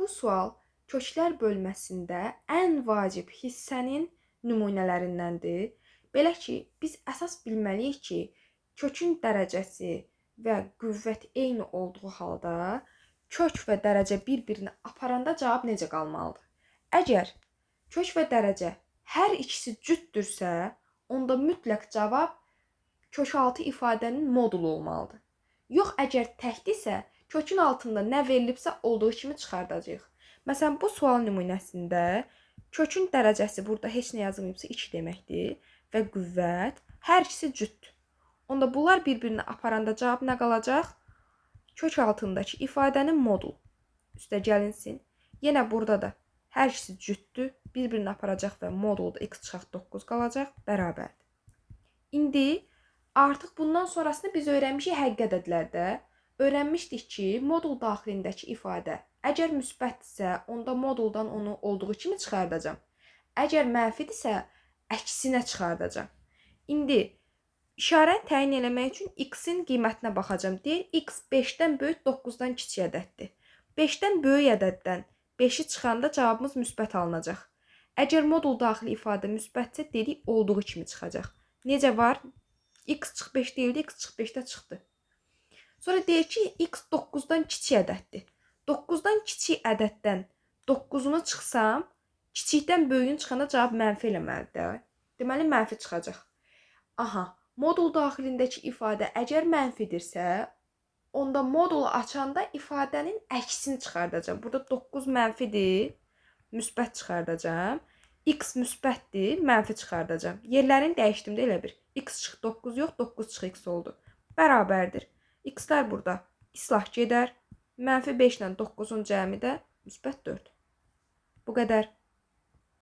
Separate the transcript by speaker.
Speaker 1: bu sual köklər bölməsində ən vacib hissənin nümunələrindəndir. Belə ki, biz əsas bilməliyik ki, kökün dərəcəsi və qüvvət eyni olduğu halda kök və dərəcə bir-birini aparanda cavab necə qalmalıdır? Əgər kök və dərəcə hər ikisi cütdürsə, onda mütləq cavab kökaltı ifadənin modulu olmalıdır. Yox, əgər təkdirsə, kökün altında nə verilibsə olduğu kimi çıxardacağıq. Məsələn, bu sual nümunəsində kökün dərəcəsi burada heç nə yazılmayıbsa 2 deməkdir və qüvvət hər ikisi cütdür. Onda bunlar bir-birini aparanda cavab nə qalacaq? Kök altındakı ifadənin modulu. Üstə gəlinsin. Yenə burada da hər ikisi cütdür, bir-birini aparacaq və modulda x çıxaq 9 qalacaq, bərabərdir. İndi artıq bundan sonrasını biz öyrənmişik həqiqət ədədlərdə. Öyrənmişdik ki, modul daxilindəki ifadə əgər müsbətdirsə, onda moduldan onu olduğu kimi çıxardacağam. Əgər mənfidirsə, əksinə çıxardacağam. İndi işarəni təyin eləmək üçün x-in qiymətinə baxacağam. Deyir, x 5-dən böyük 9-dan kiçik ədəddir. 5-dən böyük ədəddən 5-i çıxanda cavabımız müsbət alınacaq. Əgər modul daxili ifadə müsbətsə, dedik, olduğu kimi çıxacaq. Necə var? X çıx 5 deyildi, x çıx 5-də çıxdı. Sonra deyir ki, x 9-dan kiçik ədəddir. 9-dan kiçik ədəddən 9-unu çıxsam, kiçikdən böyüyün çıxanda cavab mənfi eləməlidir. Deməli, mənfi çıxacaq. Aha, modul daxilindəki ifadə əgər mənfidirsə, onda modulu açanda ifadənin əksini çıxardacağam. Burada 9 mənfidir, müsbət çıxardacağam. X müsbətdir, mənfi çıxardacağam. Yerlərini dəyişdim də elə bir. X çıx 9 yox, 9 çıx x oldu. Bərabərdir. X-lər burada islah gedər. Mənfi 5 ilə 9-un cəmi də müsbət 4. Bu qədər.